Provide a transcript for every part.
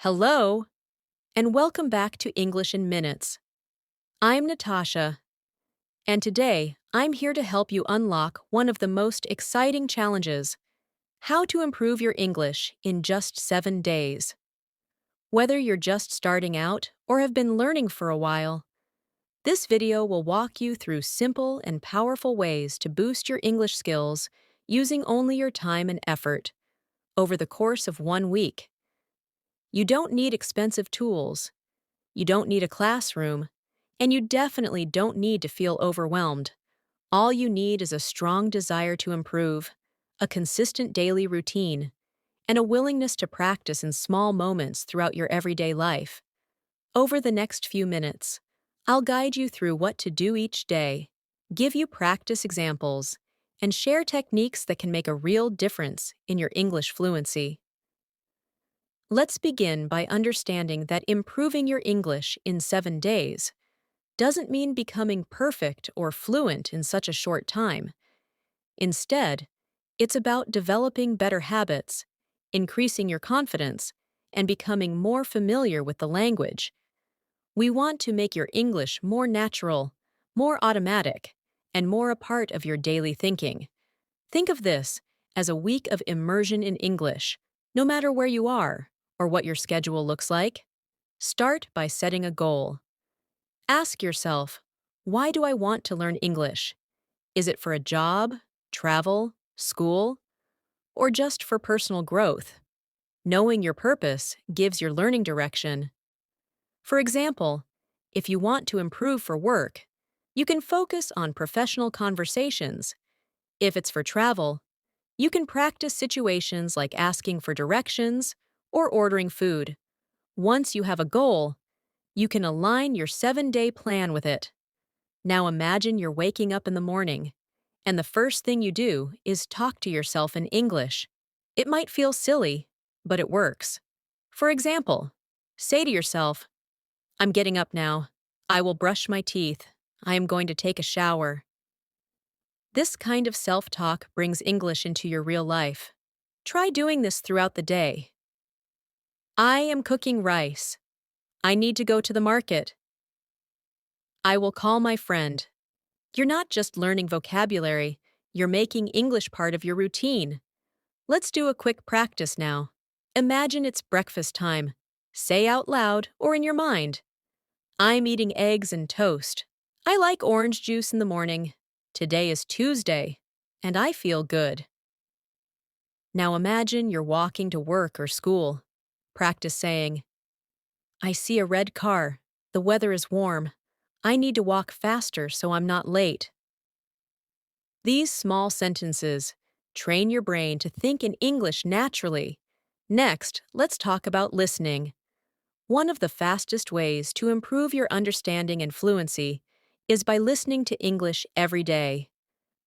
Hello, and welcome back to English in Minutes. I'm Natasha, and today I'm here to help you unlock one of the most exciting challenges: how to improve your English in just 7 days. Whether you're just starting out or have been learning for a while, this video will walk you through simple and powerful ways to boost your English skills using only your time and effort over the course of 1 week. You don't need expensive tools. You don't need a classroom, and you definitely don't need to feel overwhelmed. All you need is a strong desire to improve, a consistent daily routine, and a willingness to practice in small moments throughout your everyday life. Over the next few minutes, I'll guide you through what to do each day, give you practice examples, and share techniques that can make a real difference in your English fluency. Let's begin by understanding that improving your English in 7 days doesn't mean becoming perfect or fluent in such a short time. Instead, it's about developing better habits, increasing your confidence, and becoming more familiar with the language. We want to make your English more natural, more automatic, and more a part of your daily thinking. Think of this as a week of immersion in English, no matter where you are or what your schedule looks like. Start by setting a goal. Ask yourself, why do I want to learn English? Is it for a job, travel, school, or just for personal growth? Knowing your purpose gives your learning direction. For example, if you want to improve for work, you can focus on professional conversations. If it's for travel, you can practice situations like asking for directions or ordering food. Once you have a goal, you can align your 7-day plan with it. Now imagine you're waking up in the morning, and the first thing you do is talk to yourself in English. It might feel silly, but it works. For example, say to yourself, "I'm getting up now. I will brush my teeth. I am going to take a shower." This kind of self-talk brings English into your real life. Try doing this throughout the day. I am cooking rice. I need to go to the market. I will call my friend. You're not just learning vocabulary, you're making English part of your routine. Let's do a quick practice now. Imagine it's breakfast time. Say out loud or in your mind, "I'm eating eggs and toast. I like orange juice in the morning. Today is Tuesday, and I feel good." Now imagine you're walking to work or school. Practice saying, "I see a red car. The weather is warm. I need to walk faster so I'm not late." These small sentences train your brain to think in English naturally. Next, let's talk about listening. One of the fastest ways to improve your understanding and fluency is by listening to English every day.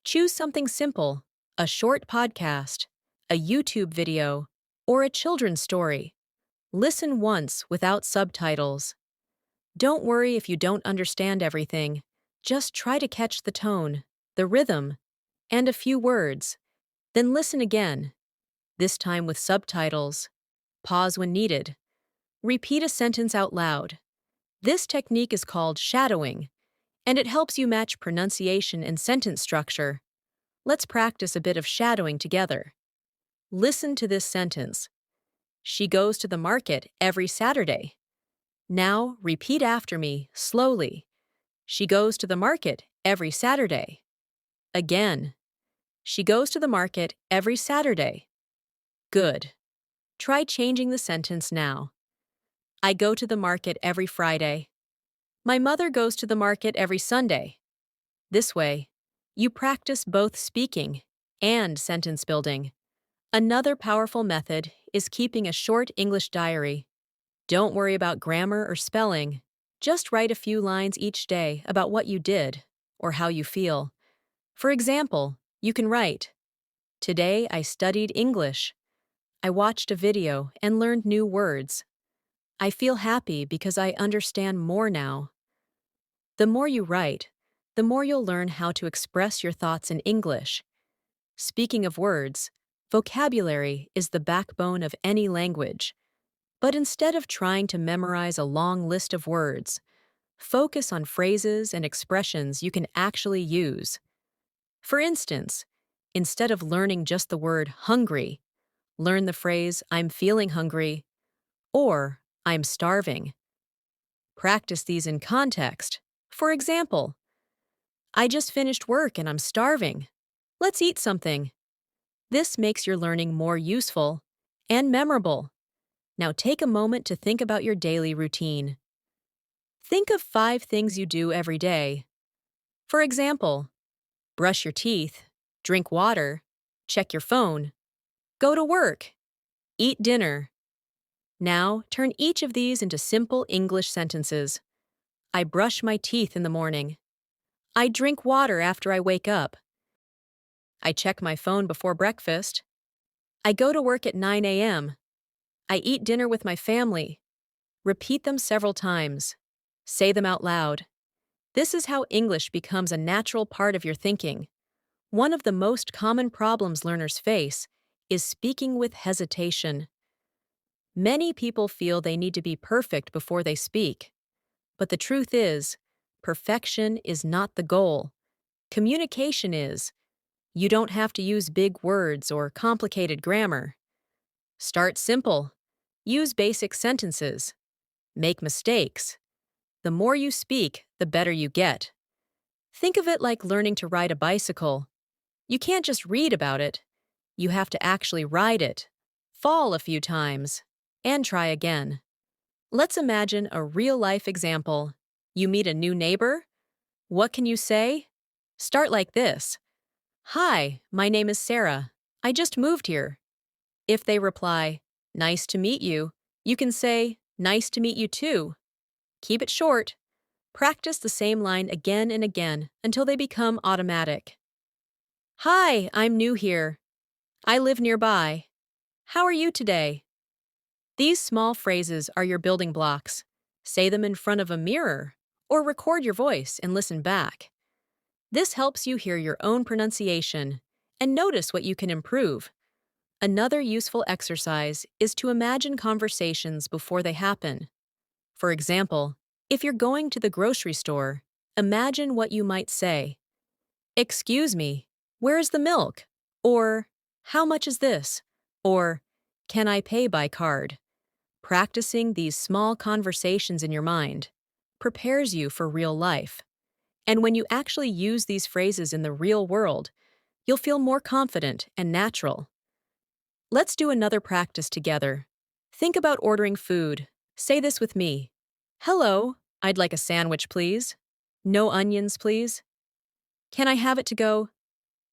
Choose something simple, a short podcast, a YouTube video, or a children's story. Listen once without subtitles. Don't worry if you don't understand everything. Just try to catch the tone, the rhythm, and a few words. Then listen again, this time with subtitles. Pause when needed. Repeat a sentence out loud. This technique is called shadowing, and it helps you match pronunciation and sentence structure. Let's practice a bit of shadowing together. Listen to this sentence. She goes to the market every Saturday. Now repeat after me, slowly. She goes to the market every Saturday. Again. She goes to the market every Saturday. Good. Try changing the sentence now. I go to the market every Friday. My mother goes to the market every Sunday. This way, you practice both speaking and sentence building. Another powerful method is keeping a short English diary. Don't worry about grammar or spelling. Just write a few lines each day about what you did or how you feel. For example, you can write, "Today I studied English. I watched a video and learned new words. I feel happy because I understand more now." The more you write, the more you'll learn how to express your thoughts in English. Speaking of words, vocabulary is the backbone of any language. But instead of trying to memorize a long list of words, focus on phrases and expressions you can actually use. For instance, instead of learning just the word hungry, learn the phrase I'm feeling hungry or I'm starving. Practice these in context. For example, I just finished work and I'm starving. Let's eat something. This makes your learning more useful and memorable. Now take a moment to think about your daily routine. Think of 5 things you do every day. For example, brush your teeth, drink water, check your phone, go to work, eat dinner. Now turn each of these into simple English sentences. I brush my teeth in the morning. I drink water after I wake up. I check my phone before breakfast. I go to work at 9 a.m. I eat dinner with my family. Repeat them several times. Say them out loud. This is how English becomes a natural part of your thinking. One of the most common problems learners face is speaking with hesitation. Many people feel they need to be perfect before they speak. But the truth is, perfection is not the goal. Communication is. You don't have to use big words or complicated grammar. Start simple. Use basic sentences. Make mistakes. The more you speak, the better you get. Think of it like learning to ride a bicycle. You can't just read about it. You have to actually ride it, fall a few times, and try again. Let's imagine a real-life example. You meet a new neighbor. What can you say? Start like this. Hi, my name is Sarah. I just moved here. If they reply, nice to meet you, you can say, nice to meet you too. Keep it short. Practice the same line again and again until they become automatic. Hi, I'm new here. I live nearby. How are you today? These small phrases are your building blocks. Say them in front of a mirror or record your voice and listen back. This helps you hear your own pronunciation and notice what you can improve. Another useful exercise is to imagine conversations before they happen. For example, if you're going to the grocery store, imagine what you might say. Excuse me, where's the milk? Or, how much is this? Or, can I pay by card? Practicing these small conversations in your mind prepares you for real life. And when you actually use these phrases in the real world, you'll feel more confident and natural. Let's do another practice together. Think about ordering food. Say this with me. Hello, I'd like a sandwich, please. No onions, please. Can I have it to go?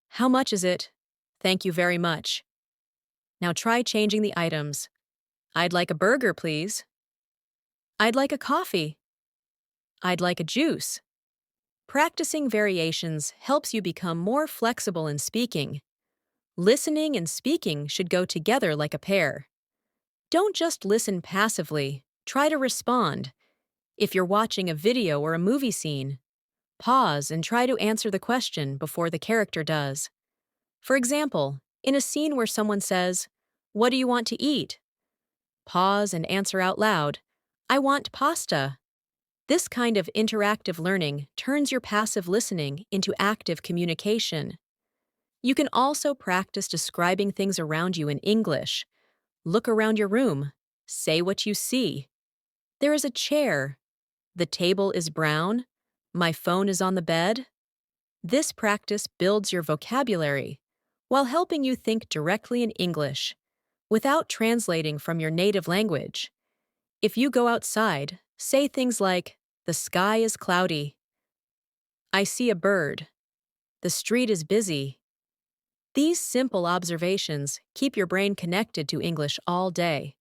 How much is it? Thank you very much. Now try changing the items. I'd like a burger, please. I'd like a coffee. I'd like a juice. Practicing variations helps you become more flexible in speaking. Listening and speaking should go together like a pair. Don't just listen passively, try to respond. If you're watching a video or a movie scene, pause and try to answer the question before the character does. For example, in a scene where someone says, "What do you want to eat?" Pause and answer out loud, "I want pasta." This kind of interactive learning turns your passive listening into active communication. You can also practice describing things around you in English. Look around your room. Say what you see. There is a chair. The table is brown. My phone is on the bed. This practice builds your vocabulary while helping you think directly in English without translating from your native language. If you go outside, say things like, "The sky is cloudy." "I see a bird." "The street is busy." These simple observations keep your brain connected to English all day.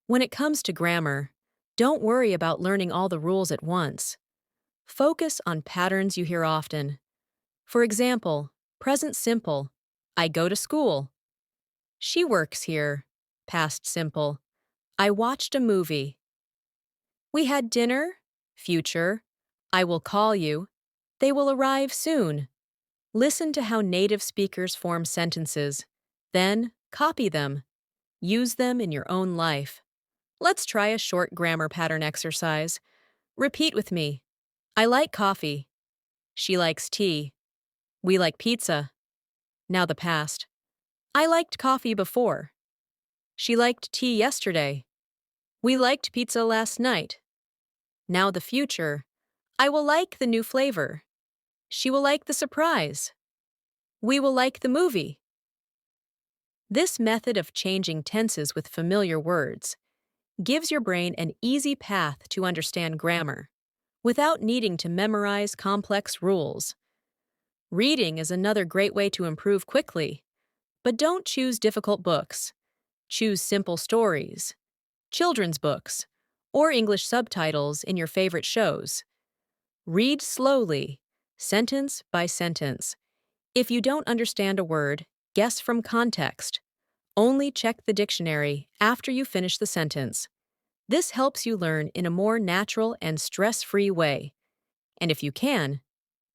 When it comes to grammar, don't worry about learning all the rules at once. Focus on patterns you hear often. For example, present simple, I go to school. She works here. Past simple, I watched a movie. We had dinner. Future, I will call you. They will arrive soon. Listen to how native speakers form sentences. Then, copy them. Use them in your own life. Let's try a short grammar pattern exercise. Repeat with me. I like coffee. She likes tea. We like pizza. Now the past. I liked coffee before. She liked tea yesterday. We liked pizza last night. Now the future. I will like the new flavor. She will like the surprise. We will like the movie. This method of changing tenses with familiar words gives your brain an easy path to understand grammar without needing to memorize complex rules. Reading is another great way to improve quickly, but don't choose difficult books. Choose simple stories, children's books, or English subtitles in your favorite shows. Read slowly, sentence by sentence. If you don't understand a word, guess from context. Only check the dictionary after you finish the sentence. This helps you learn in a more natural and stress-free way. And if you can,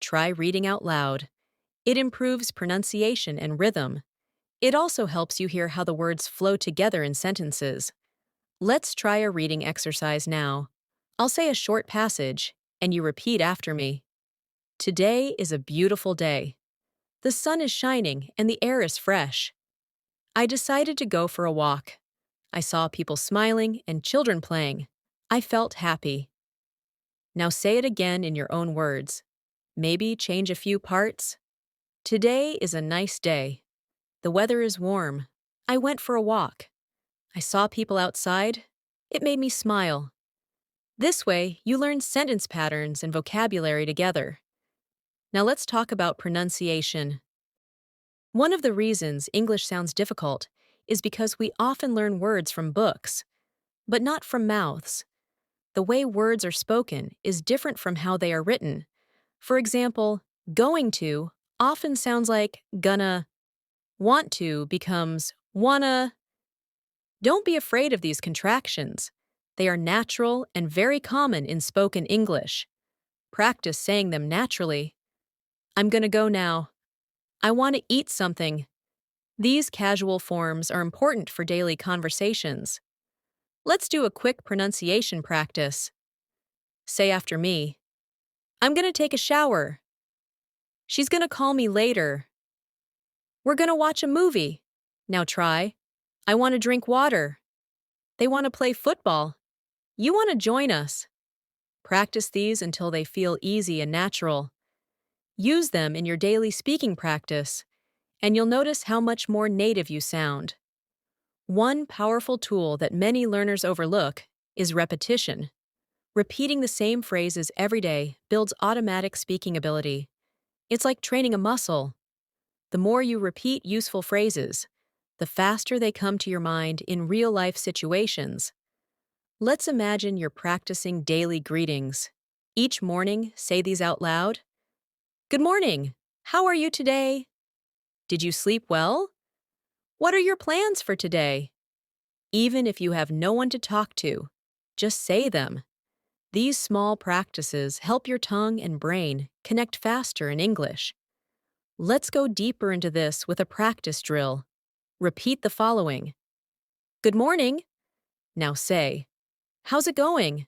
try reading out loud. It improves pronunciation and rhythm. It also helps you hear how the words flow together in sentences. Let's try a reading exercise now. I'll say a short passage, and you repeat after me. Today is a beautiful day. The sun is shining and the air is fresh. I decided to go for a walk. I saw people smiling and children playing. I felt happy. Now say it again in your own words. Maybe change a few parts. Today is a nice day. The weather is warm. I went for a walk. I saw people outside. It made me smile. This way, you learn sentence patterns and vocabulary together. Now let's talk about pronunciation. One of the reasons English sounds difficult is because we often learn words from books, but not from mouths. The way words are spoken is different from how they are written. For example, going to often sounds like gonna. Want to becomes wanna. Don't be afraid of these contractions. They are natural and very common in spoken English. Practice saying them naturally. I'm gonna go now. I want to eat something. These casual forms are important for daily conversations. Let's do a quick pronunciation practice. Say after me. I'm gonna take a shower. She's gonna call me later. We're gonna watch a movie. Now try. I want to drink water. They want to play football. You want to join us. Practice these until they feel easy and natural. Use them in your daily speaking practice, and you'll notice how much more native you sound. One powerful tool that many learners overlook is repetition. Repeating the same phrases every day builds automatic speaking ability. It's like training a muscle. The more you repeat useful phrases, the faster they come to your mind in real-life situations. Let's imagine you're practicing daily greetings. Each morning, say these out loud. Good morning. How are you today? Did you sleep well? What are your plans for today? Even if you have no one to talk to, just say them. These small practices help your tongue and brain connect faster in English. Let's go deeper into this with a practice drill. Repeat the following. Good morning. Now say. How's it going?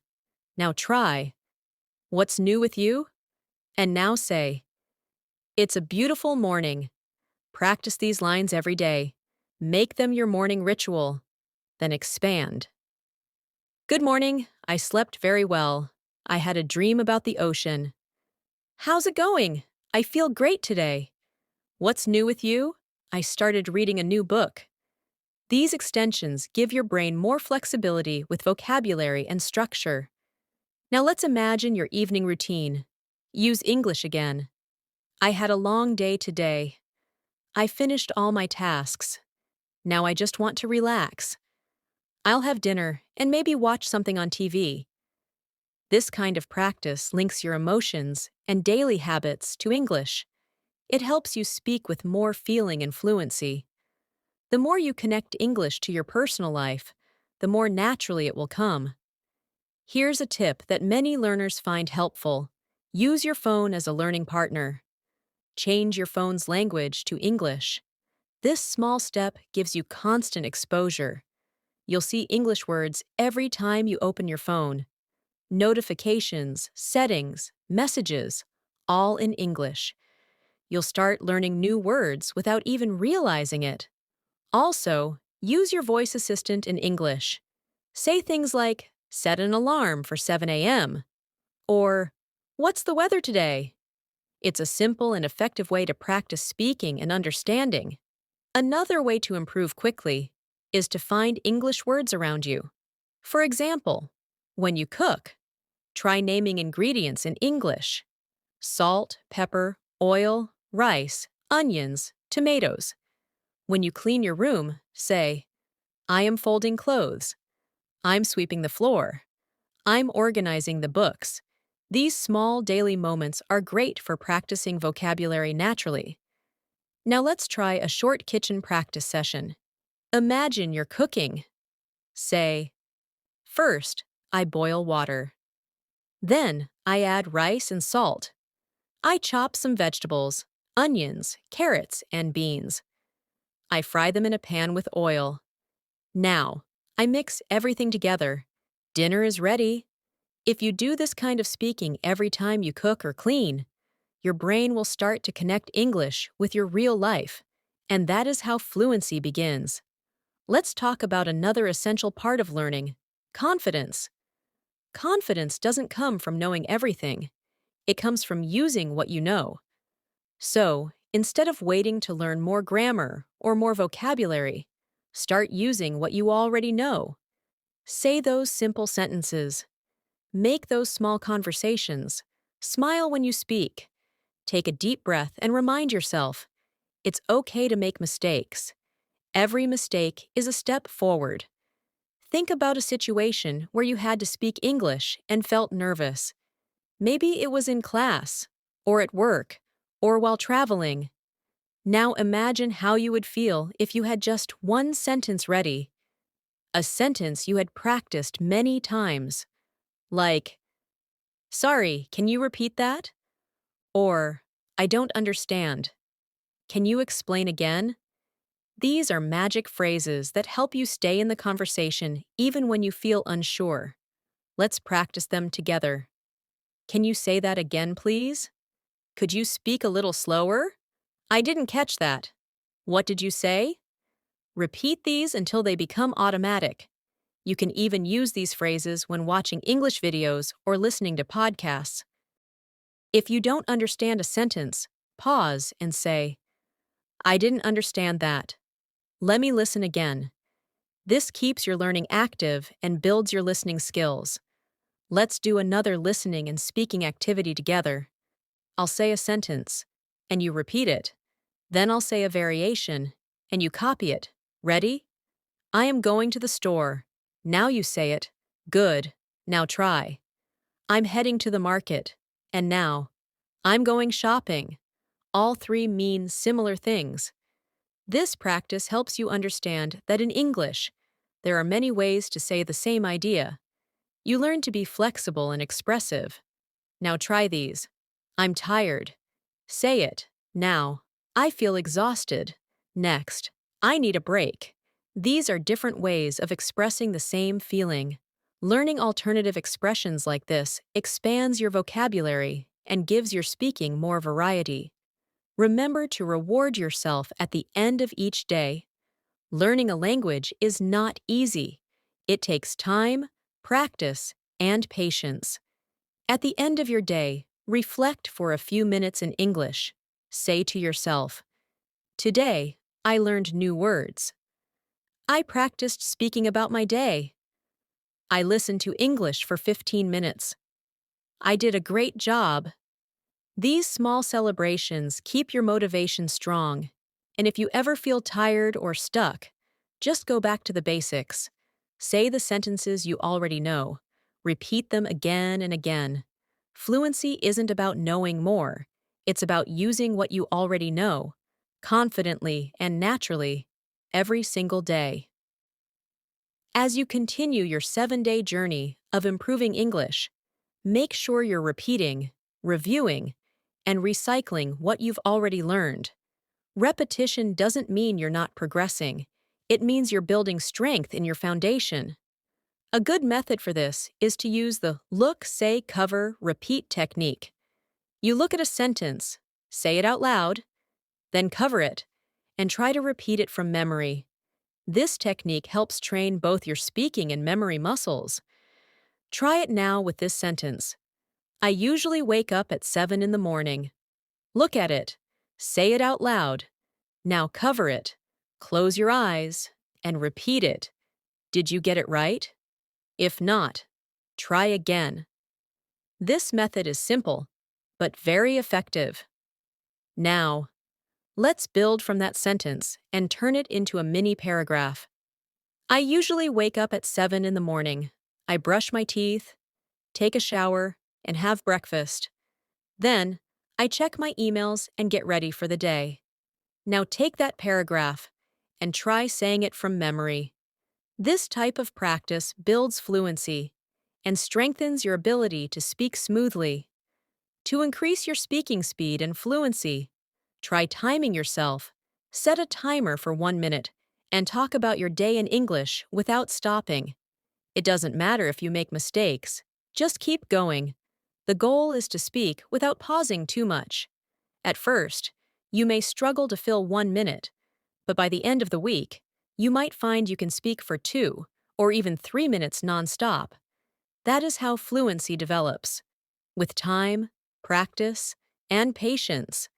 Now try. What's new with you? And now say. It's a beautiful morning. Practice these lines every day. Make them your morning ritual. Then expand. Good morning. I slept very well. I had a dream about the ocean. How's it going? I feel great today. What's new with you? I started reading a new book. These extensions give your brain more flexibility with vocabulary and structure. Now let's imagine your evening routine. Use English again. I had a long day today. I finished all my tasks. Now I just want to relax. I'll have dinner and maybe watch something on TV. This kind of practice links your emotions and daily habits to English. It helps you speak with more feeling and fluency. The more you connect English to your personal life, the more naturally it will come. Here's a tip that many learners find helpful. Use your phone as a learning partner. Change your phone's language to English. This small step gives you constant exposure. You'll see English words every time you open your phone. Notifications, settings, messages, all in English. You'll start learning new words without even realizing it. Also, use your voice assistant in English. Say things like, set an alarm for 7 a.m. or, what's the weather today? It's a simple and effective way to practice speaking and understanding. Another way to improve quickly is to find English words around you. For example, when you cook, try naming ingredients in English: salt, pepper, oil, rice, onions, tomatoes. When you clean your room, say, I am folding clothes. I'm sweeping the floor. I'm organizing the books. These small daily moments are great for practicing vocabulary naturally. Now let's try a short kitchen practice session. Imagine you're cooking. Say, first, I boil water. Then, I add rice and salt. I chop some vegetables, onions, carrots, and beans. I fry them in a pan with oil. Now, I mix everything together. Dinner is ready. If you do this kind of speaking every time you cook or clean, your brain will start to connect English with your real life, and that is how fluency begins. Let's talk about another essential part of learning: confidence. Confidence doesn't come from knowing everything. It comes from using what you know. So, instead of waiting to learn more grammar or more vocabulary, start using what you already know. Say those simple sentences. Make those small conversations. Smile when you speak. Take a deep breath and remind yourself, it's okay to make mistakes. Every mistake is a step forward. Think about a situation where you had to speak English and felt nervous. Maybe it was in class, or at work, or while traveling. Now imagine how you would feel if you had just one sentence ready. A sentence you had practiced many times. Like, sorry, can you repeat that? Or, I don't understand. Can you explain again? These are magic phrases that help you stay in the conversation even when you feel unsure. Let's practice them together. Can you say that again, please? Could you speak a little slower? I didn't catch that. What did you say? Repeat these until they become automatic. You can even use these phrases when watching English videos or listening to podcasts. If you don't understand a sentence, pause and say, I didn't understand that. Let me listen again. This keeps your learning active and builds your listening skills. Let's do another listening and speaking activity together. I'll say a sentence, and you repeat it. Then I'll say a variation, and you copy it. Ready? I am going to the store. Now you say it. Good. Now try. I'm heading to the market. And now, I'm going shopping. All three mean similar things. This practice helps you understand that in English, there are many ways to say the same idea. You learn to be flexible and expressive. Now try these. I'm tired. Say it. Now. I feel exhausted. Next. I need a break. These are different ways of expressing the same feeling. Learning alternative expressions like this expands your vocabulary and gives your speaking more variety. Remember to reward yourself at the end of each day. Learning a language is not easy. It takes time, practice, and patience. At the end of your day, reflect for a few minutes in English. Say to yourself, today, I learned new words. I practiced speaking about my day. I listened to English for 15 minutes. I did a great job. These small celebrations keep your motivation strong, and if you ever feel tired or stuck, just go back to the basics. Say the sentences you already know. Repeat them again and again. Fluency isn't about knowing more. It's about using what you already know, confidently and naturally, every single day. As you continue your 7-day journey of improving English, make sure you're repeating, reviewing, and recycling what you've already learned. Repetition doesn't mean you're not progressing. It means you're building strength in your foundation. A good method for this is to use the look, say, cover, repeat technique. You look at a sentence, say it out loud, then cover it, and try to repeat it from memory. This technique helps train both your speaking and memory muscles. Try it now with this sentence. I usually wake up at 7 in the morning. Look at it. Say it out loud. Now cover it. Close your eyes and repeat it. Did you get it right? If not, try again. This method is simple, but very effective. Now, let's build from that sentence and turn it into a mini paragraph. I usually wake up at 7 in the morning. I brush my teeth, take a shower, and have breakfast. Then, I check my emails and get ready for the day. Now take that paragraph and try saying it from memory. This type of practice builds fluency and strengthens your ability to speak smoothly. To increase your speaking speed and fluency, try timing yourself. Set a timer for 1 minute and talk about your day in English without stopping. It doesn't matter if you make mistakes. Just keep going. The goal is to speak without pausing too much. At first, you may struggle to fill 1 minute, but by the end of the week, you might find you can speak for 2 or even 3 minutes nonstop. That is how fluency develops. With time, practice, and patience.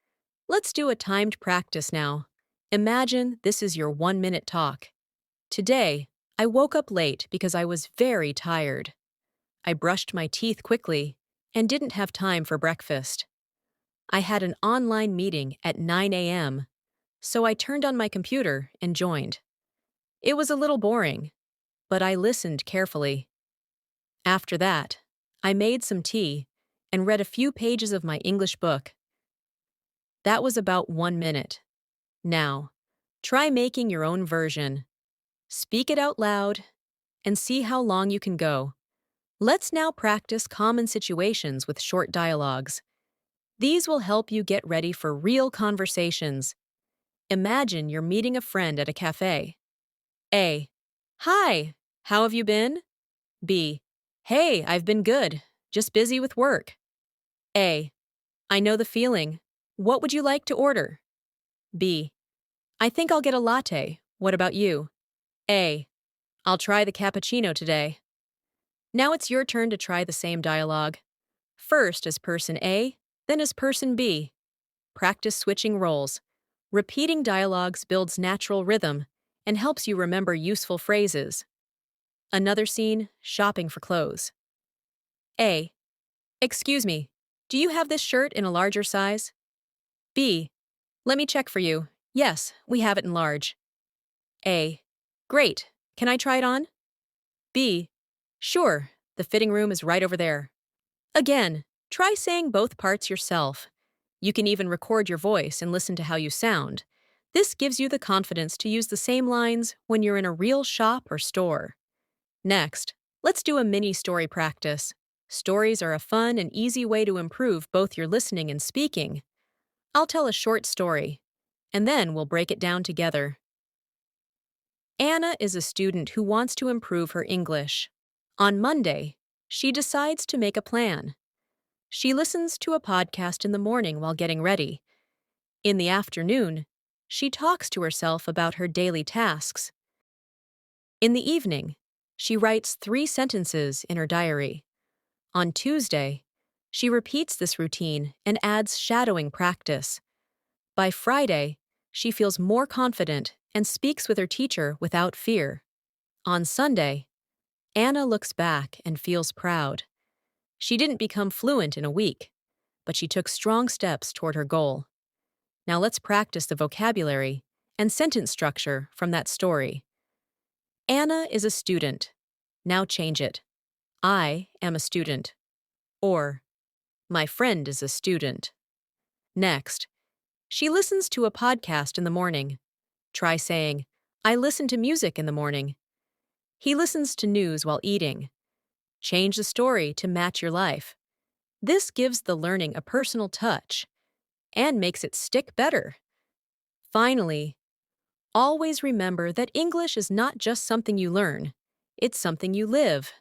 Let's do a timed practice now. Imagine this is your 1-minute talk. Today, I woke up late because I was very tired. I brushed my teeth quickly and didn't have time for breakfast. I had an online meeting at 9 a.m., so I turned on my computer and joined. It was a little boring, but I listened carefully. After that, I made some tea and read a few pages of my English book. That was about 1 minute. Now, try making your own version. Speak it out loud and see how long you can go. Let's now practice common situations with short dialogues. These will help you get ready for real conversations. Imagine you're meeting a friend at a cafe. A. Hi, how have you been? B. Hey, I've been good, just busy with work. A. I know the feeling. What would you like to order? B. I think I'll get a latte. What about you? A. I'll try the cappuccino today. Now it's your turn to try the same dialogue. First as person A, then as person B. Practice switching roles. Repeating dialogues builds natural rhythm and helps you remember useful phrases. Another scene, shopping for clothes. A. Excuse me, do you have this shirt in a larger size? B. Let me check for you. Yes, we have it in large. A. Great. Can I try it on? B. Sure, the fitting room is right over there. Again, try saying both parts yourself. You can even record your voice and listen to how you sound. This gives you the confidence to use the same lines when you're in a real shop or store. Next, let's do a mini story practice. Stories are a fun and easy way to improve both your listening and speaking. I'll tell a short story, and then we'll break it down together. Anna is a student who wants to improve her English. On Monday, she decides to make a plan. She listens to a podcast in the morning while getting ready. In the afternoon, she talks to herself about her daily tasks. In the evening, she writes 3 sentences in her diary. On Tuesday, she repeats this routine and adds shadowing practice. By Friday, she feels more confident and speaks with her teacher without fear. On Sunday, Anna looks back and feels proud. She didn't become fluent in a week, but she took strong steps toward her goal. Now let's practice the vocabulary and sentence structure from that story. Anna is a student. Now change it. I am a student. Or, my friend is a student. Next, she listens to a podcast in the morning. Try saying, I listen to music in the morning. He listens to news while eating. Change the story to match your life. This gives the learning a personal touch and makes it stick better. Finally, Always remember that English is not just something you learn, it's something you live.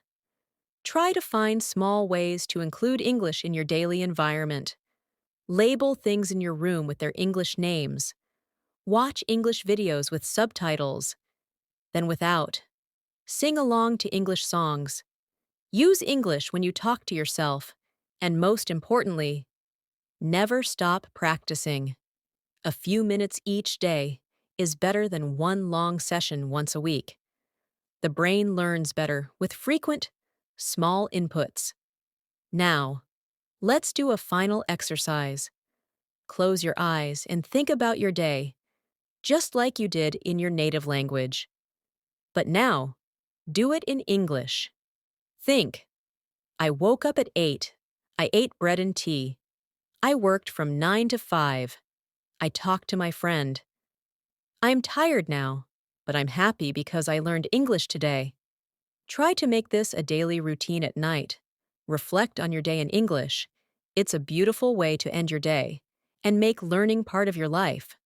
Try to find small ways to include English in your daily environment. Label things in your room with their English names. Watch English videos with subtitles, then without. Sing along to English songs. Use English when you talk to yourself. And most importantly, never stop practicing. A few minutes each day is better than one long session once a week. The brain learns better with frequent, small inputs. Now, let's do a final exercise. Close your eyes and think about your day, just like you did in your native language. But now, do it in English. Think, I woke up at 8. I ate bread and tea. I worked from 9 to 5. I talked to my friend. I'm tired now, but I'm happy because I learned English today. Try to make this a daily routine at night. Reflect on your day in English. It's a beautiful way to end your day and make learning part of your life.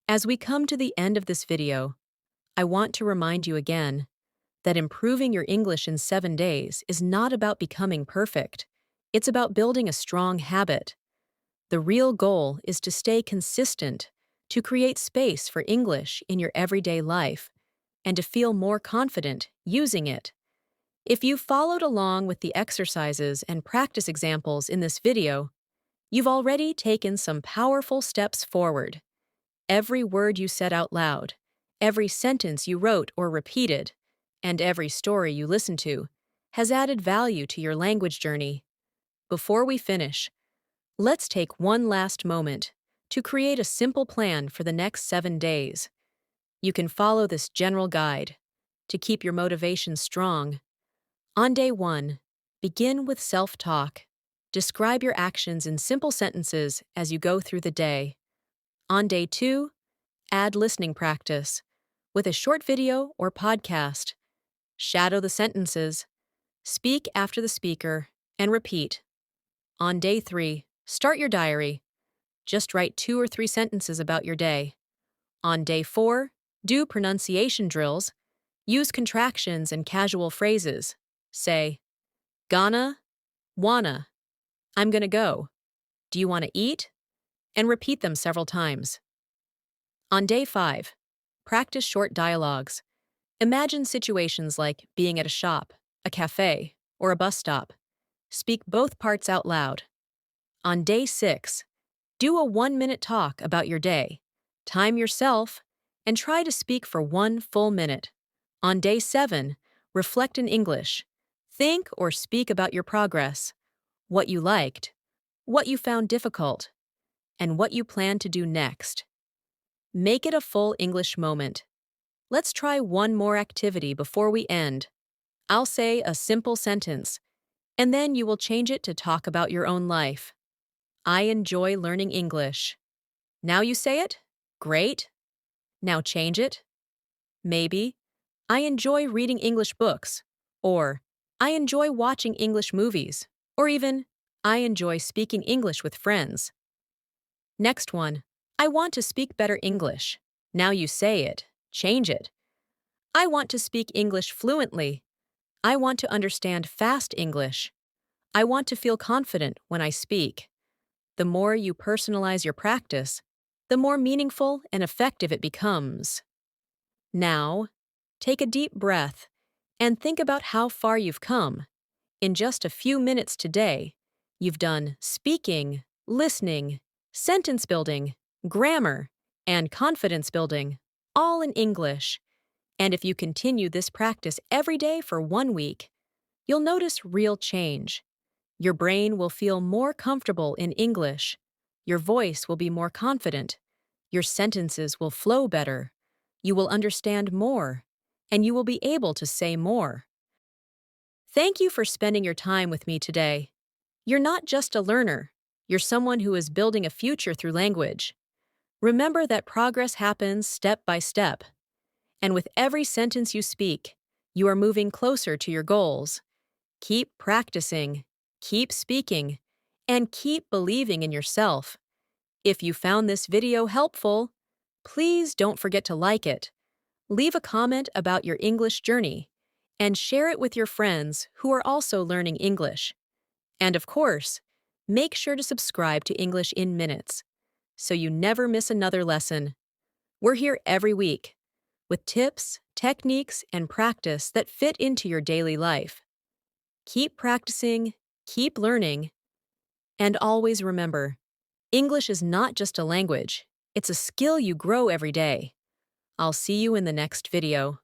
As we come to the end of this video, I want to remind you again that improving your English in 7 days is not about becoming perfect. It's about building a strong habit. The real goal is to stay consistent, to create space for English in your everyday life, and to feel more confident using it. If you followed along with the exercises and practice examples in this video, you've already taken some powerful steps forward. Every word you said out loud, every sentence you wrote or repeated, and every story you listened to has added value to your language journey. Before we finish, let's take one last moment to create a simple plan for the next 7 days. You can follow this general guide to keep your motivation strong. On day 1, begin with self-talk. Describe your actions in simple sentences as you go through the day. On day 2, add listening practice with a short video or podcast. Shadow the sentences, speak after the speaker, and repeat. On day 3, start your diary. Just write 2 or 3 sentences about your day. On day 4, do pronunciation drills. Use contractions and casual phrases. Say, gonna, wanna, I'm gonna go, do you want to eat? And repeat them several times. On day 5, practice short dialogues. Imagine situations like being at a shop, a cafe, or a bus stop. Speak both parts out loud. On day 6, do a 1-minute talk about your day. Time yourself and try to speak for 1 full minute. On day 7, reflect in English. Think or speak about your progress, what you liked, what you found difficult, and what you plan to do next. Make it a full English moment. Let's try one more activity before we end. I'll say a simple sentence, and then you will change it to talk about your own life. I enjoy learning English. Now you say it? Great. Now change it. Maybe, I enjoy reading English books, or I enjoy watching English movies, or even, I enjoy speaking English with friends. Next one, I want to speak better English. Now you say it. Change it. I want to speak English fluently. I want to understand fast English. I want to feel confident when I speak. The more you personalize your practice, the more meaningful and effective it becomes. Now, take a deep breath and think about how far you've come. In just a few minutes today, you've done speaking, listening, sentence building, grammar, and confidence building, all in English. And if you continue this practice every day for 1 week, you'll notice real change. Your brain will feel more comfortable in English. Your voice will be more confident. Your sentences will flow better. You will understand more, and you will be able to say more. Thank you for spending your time with me today. You're not just a learner. You're someone who is building a future through language. Remember that progress happens step by step. And with every sentence you speak, you are moving closer to your goals. Keep practicing, keep speaking, and keep believing in yourself. If you found this video helpful, Please don't forget to like it, leave a comment about your English journey, and share it with your friends who are also learning English. And of course, make sure to subscribe to English in Minutes so you never miss another lesson. We're here every week with tips, techniques, and practice that fit into your daily life. Keep practicing, keep learning, and always remember, English is not just a language, it's a skill you grow every day. I'll see you in the next video.